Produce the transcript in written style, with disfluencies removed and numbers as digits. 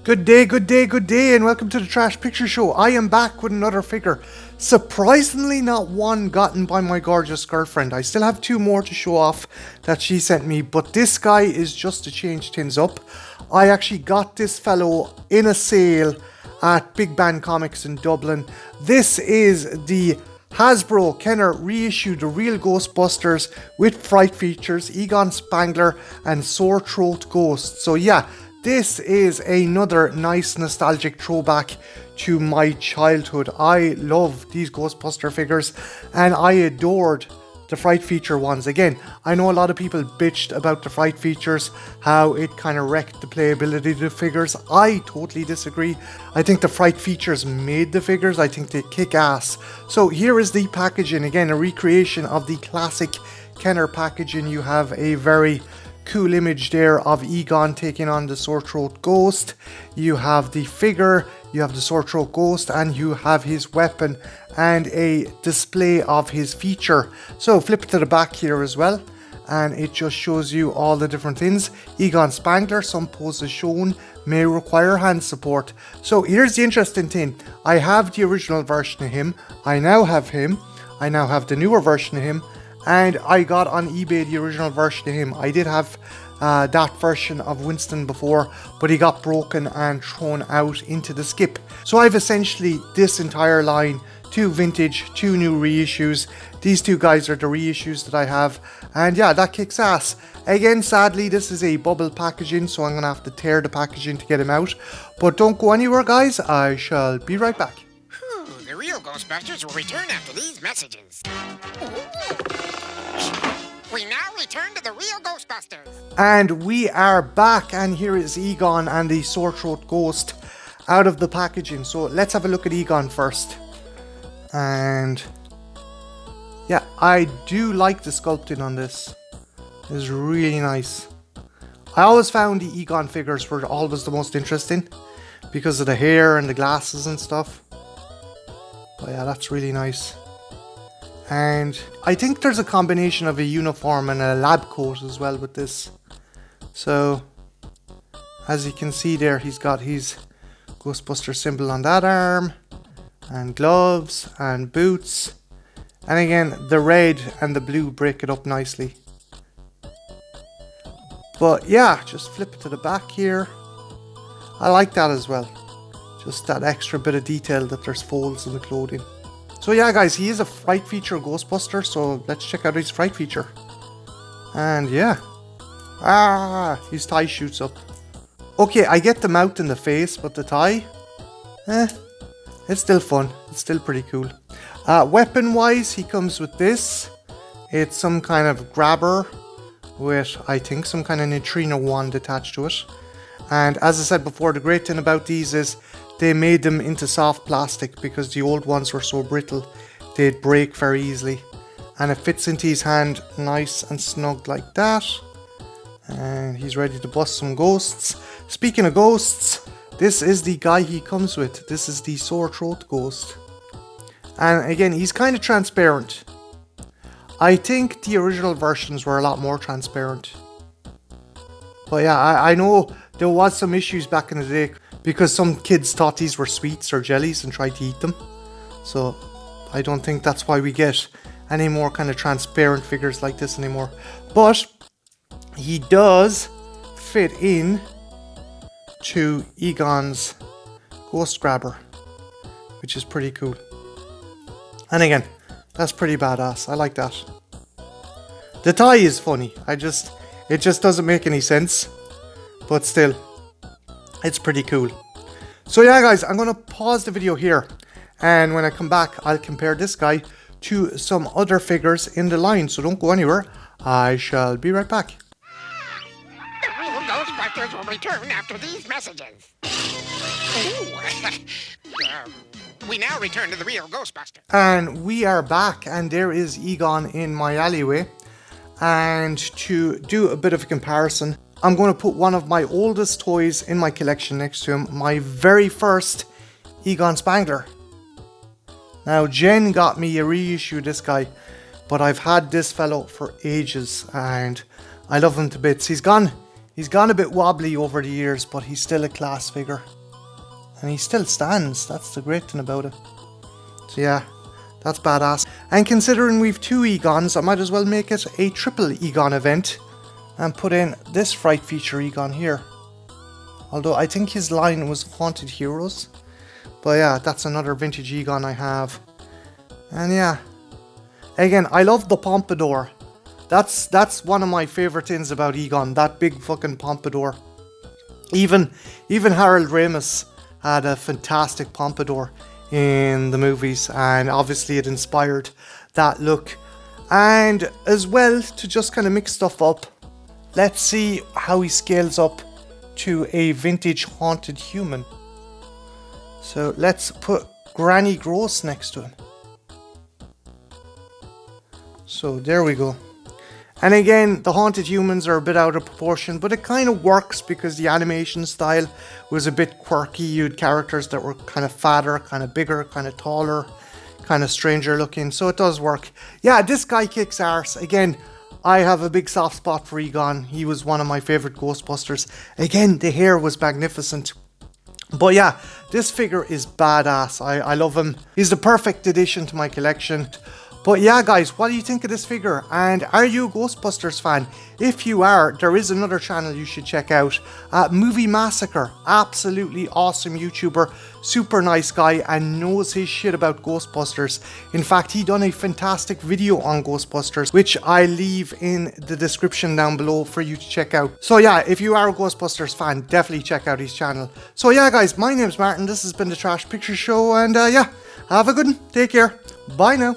Good day, good day, good day, and welcome to the Trash Picture Show. I am back with another figure. Surprisingly, not one gotten by my gorgeous girlfriend. I still have two more to show off that she sent me, but this guy is just to change things up. I actually got this fellow in a sale at Big Band Comics in Dublin. This is the HASBRO Kenner reissued The Real Ghostbusters with Fright features, Egon, Spengler, and Sore Throat Ghost. So yeah, this is another nice nostalgic throwback to my childhood. I love these Ghostbuster figures and I adored the Fright feature ones. Again, I know a lot of people bitched about the Fright features, how it kind of wrecked the playability of the figures. I totally disagree. I think the Fright features made the figures. I think they kick ass. So here is the packaging. Again, a recreation of the classic Kenner packaging. You have a very cool image there of Egon taking on the Sore Throat Ghost. You have the figure, you have the Sore Throat Ghost, and you have his weapon and a display of his feature. So flip it to the back here as well, and it just shows you all the different things. Egon Spengler, some poses shown, may require hand support. So here's the interesting thing. I have the original version of him. I now have him. I now have the newer version of him. And I got on eBay the original version of him. I did have that version of Winston before, but he got broken and thrown out into the skip. So I've essentially this entire line, two vintage, two new reissues. These two guys are the reissues that I have. And yeah, that kicks ass. Again, sadly, this is a bubble packaging, so I'm going to have to tear the packaging to get him out. But don't go anywhere, guys. I shall be right back. The real Ghostbusters will return after these messages. We now return to the real Ghostbusters. And we are back, and here is Egon and the Sore Throat Ghost out of the packaging. So let's have a look at Egon first. And yeah, I do like the sculpting on this. It's really nice. I always found the Egon figures were always the most interesting because of the hair and the glasses and stuff. But yeah, that's really nice. And I think there's a combination of a uniform and a lab coat as well with this. So, as you can see there, he's got his Ghostbuster symbol on that arm. And gloves and boots. And again, the red and the blue break it up nicely. But yeah, just flip it to the back here. I like that as well. Just that extra bit of detail that there's folds in the clothing. So yeah, guys, he is a Fright feature Ghostbuster, so let's check out his Fright feature. And yeah. His tie shoots up. Okay, I get the mouth and the face, but the tie? It's still fun. It's still pretty cool. Weapon-wise, he comes with this. It's some kind of grabber with, I think, some kind of neutrino wand attached to it. And as I said before, the great thing about these is they made them into soft plastic because the old ones were so brittle they'd break very easily. And it fits into his hand nice and snug like that. And he's ready to bust some ghosts. Speaking of ghosts, this is the guy he comes with. This is the Sore Throat Ghost. And again, he's kind of transparent. I think the original versions were a lot more transparent. But yeah, I know there was some issues back in the day because some kids thought these were sweets or jellies and tried to eat them. So I don't think that's why we get any more kind of transparent figures like this anymore. But he does fit in to Egon's Ghost Grabber, which is pretty cool. And again, that's pretty badass. I like that. The tie is funny. It just doesn't make any sense. But still, it's pretty cool. So yeah, guys, I'm going to pause the video here. And when I come back, I'll compare this guy to some other figures in the line. So don't go anywhere. I shall be right back. The real Ghostbusters will return after these messages. We now return to the real Ghostbusters. And we are back, and there is Egon in my alleyway. And to do a bit of a comparison, I'm going to put one of my oldest toys in my collection next to him, my very first Egon Spengler. Now, Jen got me a reissue of this guy, but I've had this fellow for ages, and I love him to bits. He's gone He's gone a bit wobbly over the years, but he's still a class figure. And he still stands. That's the great thing about it. So yeah, that's badass. And considering we've 2 Egons, I might as well make it a triple Egon event and put in this Fright feature Egon here. Although I think his line was Haunted Heroes. But yeah, that's another vintage Egon I have. And yeah, again, I love the pompadour. That's one of my favorite things about Egon, that big fucking pompadour. Even Harold Ramis had a fantastic pompadour in the movies, and obviously it inspired that look. And as well, to just kind of mix stuff up, let's see how he scales up to a vintage haunted human. So let's put Granny Gross next to him. So there we go. And again, the haunted humans are a bit out of proportion, but it kind of works because the animation style was a bit quirky. You had characters that were kind of fatter, kind of bigger, kind of taller, kind of stranger looking, so it does work. Yeah, this guy kicks arse. Again, I have a big soft spot for Egon. He was one of my favorite Ghostbusters. Again, the hair was magnificent. But yeah, this figure is badass. I love him. He's the perfect addition to my collection. But yeah, guys, what do you think of this figure? And are you a Ghostbusters fan? If you are, there is another channel you should check out. Movie Massacre. Absolutely awesome YouTuber. Super nice guy and knows his shit about Ghostbusters. In fact, he done a fantastic video on Ghostbusters, which I leave in the description down below for you to check out. So yeah, if you are a Ghostbusters fan, definitely check out his channel. So yeah, guys, my name's Martin. This has been the Trash Picture Show. And yeah, have a good one. Take care. Bye now.